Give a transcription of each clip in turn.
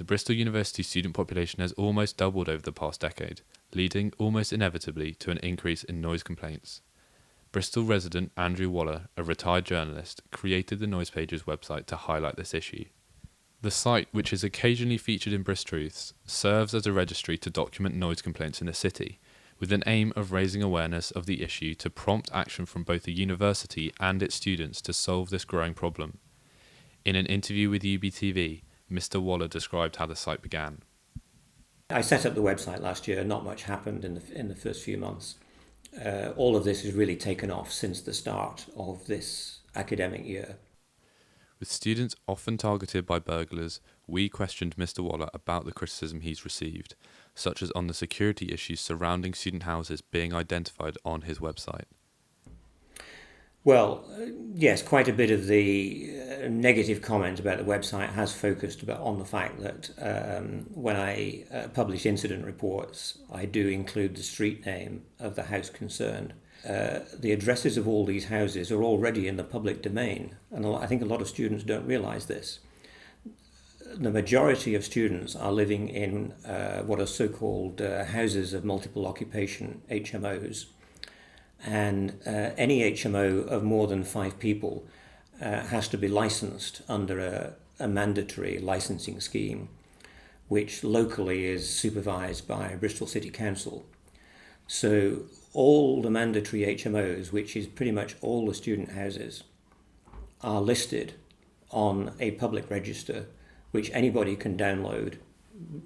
The Bristol University student population has almost doubled over the past decade, leading almost inevitably to an increase in noise complaints. Bristol resident Andrew Waller, a retired journalist, created the Noise Pages website to highlight this issue. The site, which is occasionally featured in Bristruths, serves as a registry to document noise complaints in the city, with an aim of raising awareness of the issue to prompt action from both the university and its students to solve this growing problem. In an interview with UBTV, Mr. Waller described how the site began. I set up the website last year. Not much happened in the first few months. All of this has really taken off since the start of this academic year. With students often targeted by burglars, we questioned Mr. Waller about the criticism he's received, such as on the security issues surrounding student houses being identified on his website. Well, yes, quite a bit of the negative comment about the website has focused on the fact that when I publish incident reports, I do include the street name of the house concerned. The addresses of all these houses are already in the public domain, and I think a lot of students don't realise this. The majority of students are living in what are so-called houses of multiple occupation, HMOs. And any HMO of more than 5 people has to be licensed under a mandatory licensing scheme, which locally is supervised by Bristol City Council. So all the mandatory HMOs, which is pretty much all the student houses, are listed on a public register, which anybody can download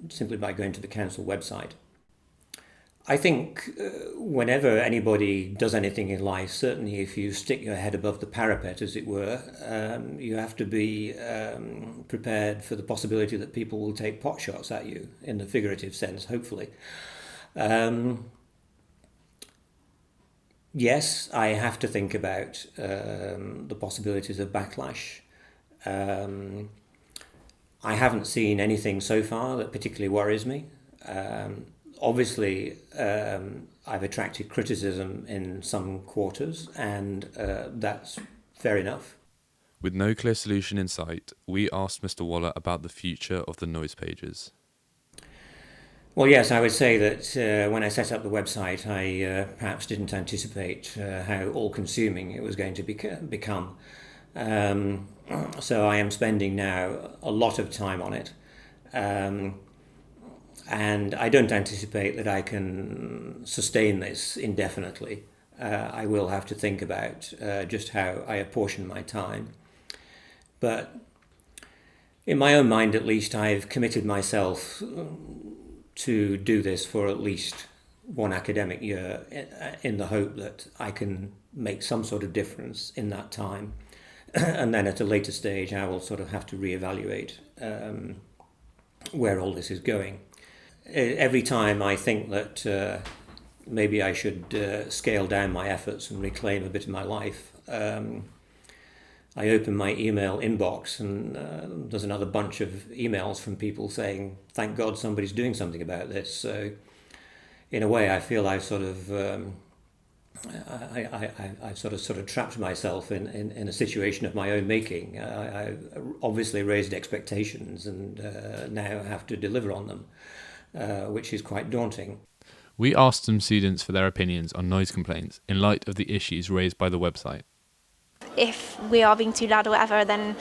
simply by going to the council website. I think whenever anybody does anything in life, certainly if you stick your head above the parapet, as it were, you have to be prepared for the possibility that people will take pot shots at you, in the figurative sense, hopefully. Yes, I have to think about the possibilities of backlash. I haven't seen anything so far that particularly worries me. Obviously, I've attracted criticism in some quarters, and that's fair enough. With no clear solution in sight, we asked Mr. Waller about the future of the Noise Pages. Well, yes, I would say that when I set up the website, I perhaps didn't anticipate how all-consuming it was going to become. So I am spending now a lot of time on it. And I don't anticipate that I can sustain this indefinitely. I will have to think about just how I apportion my time. But in my own mind, at least, I've committed myself to do this for at least one academic year in the hope that I can make some sort of difference in that time. And then at a later stage, I will sort of have to reevaluate where all this is going. Every time I think that maybe I should scale down my efforts and reclaim a bit of my life, I open my email inbox and there's another bunch of emails from people saying, thank God somebody's doing something about this. So in a way, I feel I've sort of I've sort of trapped myself in a situation of my own making. I obviously raised expectations and now have to deliver on them. Which is quite daunting. We asked some students for their opinions on noise complaints in light of the issues raised by the website. If we are being too loud or whatever, then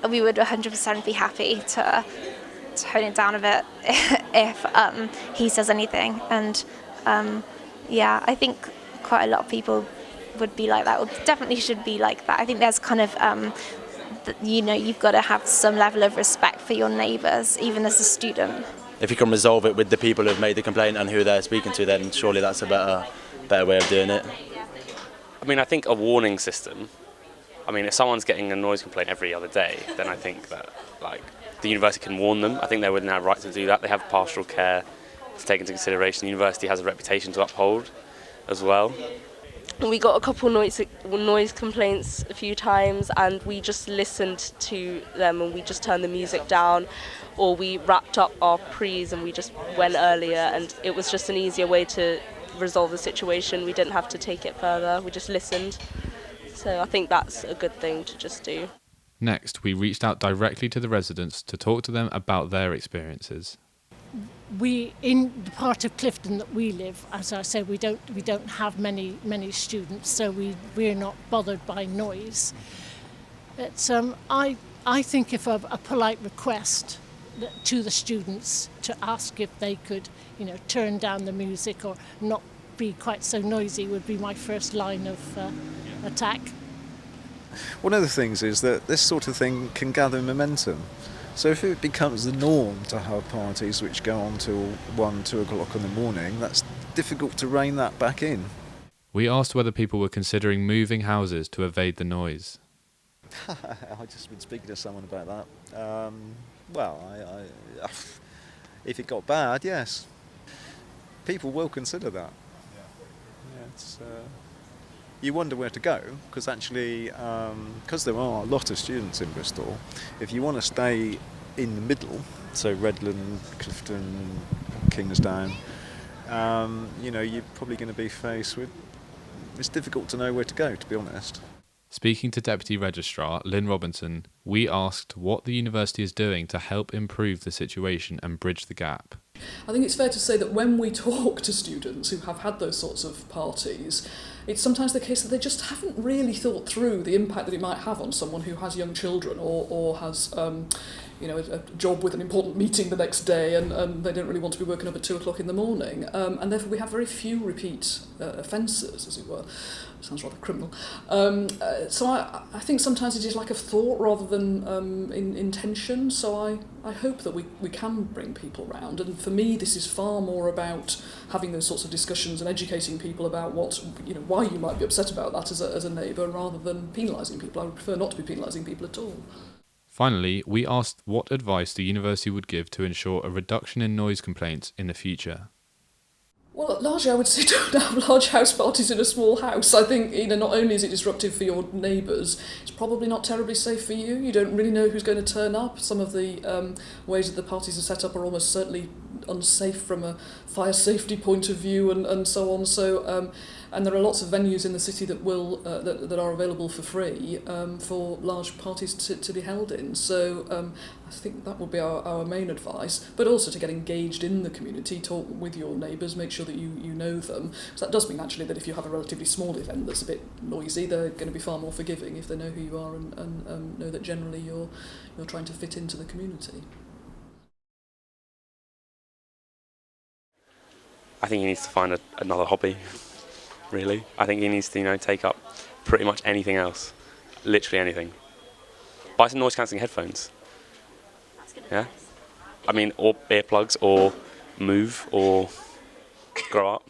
we would 100% be happy to tone it down a bit if he says anything. And yeah, I think quite a lot of people would be like that, or definitely should be like that. I think there's kind of, you've got to have some level of respect for your neighbours, even as a student. If you can resolve it with the people who've made the complaint and who they're speaking to, then surely that's a better way of doing it. I mean, I think a warning system, if someone's getting a noise complaint every other day, then I think that the university can warn them. I think they would have a right to do that. They have pastoral care to take into consideration. The university has a reputation to uphold as well. We got a couple noise complaints a few times, and we just listened to them and we just turned the music down, or we wrapped up our pre's and we just went earlier, and it was just an easier way to resolve the situation. We didn't have to take it further, we just listened. So I think that's a good thing to just do. Next, we reached out directly to the residents to talk to them about their experiences. We, in the part of Clifton that we live, as I said, we don't have many students, so we're not bothered by noise. But I think if a polite request to the students to ask if they could, turn down the music or not be quite so noisy would be my first line of attack. One of the things is that this sort of thing can gather momentum. So if it becomes the norm to have parties which go on till 1, 2 o'clock in the morning, that's difficult to rein that back in. We asked whether people were considering moving houses to evade the noise. I've just been speaking to someone about that. If it got bad, yes. People will consider that. Yeah, you wonder where to go, because actually, because there are a lot of students in Bristol, if you want to stay in the middle, so Redland, Clifton, Kingsdown, you're probably going to be faced with, it's difficult to know where to go, to be honest. Speaking to Deputy Registrar Lynn Robinson, we asked what the university is doing to help improve the situation and bridge the gap. I think it's fair to say that when we talk to students who have had those sorts of parties, it's sometimes the case that they just haven't really thought through the impact that it might have on someone who has young children or has a job with an important meeting the next day and they don't really want to be woken up at 2 o'clock in the morning. And therefore we have very few repeat offences, as it were. Sounds rather criminal. So I think sometimes it is lack of thought rather than in intention. So I hope that we can bring people round. And for me, this is far more about having those sorts of discussions and educating people about why you might be upset about that as a neighbour, rather than penalising people. I would prefer not to be penalising people at all. Finally, we asked what advice the university would give to ensure a reduction in noise complaints in the future. Well, largely I would say don't have large house parties in a small house. I think, not only is it disruptive for your neighbours, it's probably not terribly safe for you. You don't really know who's going to turn up. Some of the ways that the parties are set up are almost certainly unsafe from a fire safety point of view and so on. So, and there are lots of venues in the city that will that are available for free for large parties to be held in. So I think that would be our main advice, but also to get engaged in the community, talk with your neighbours, make sure that you know them. So that does mean actually that if you have a relatively small event that's a bit noisy, they're going to be far more forgiving if they know who you are and know that generally you're trying to fit into the community. I think he needs to find another hobby, really. I think he needs to, take up pretty much anything else. Literally anything. Buy some noise-cancelling headphones. That's good Yeah? advice. I mean, or earplugs, or move, or grow up.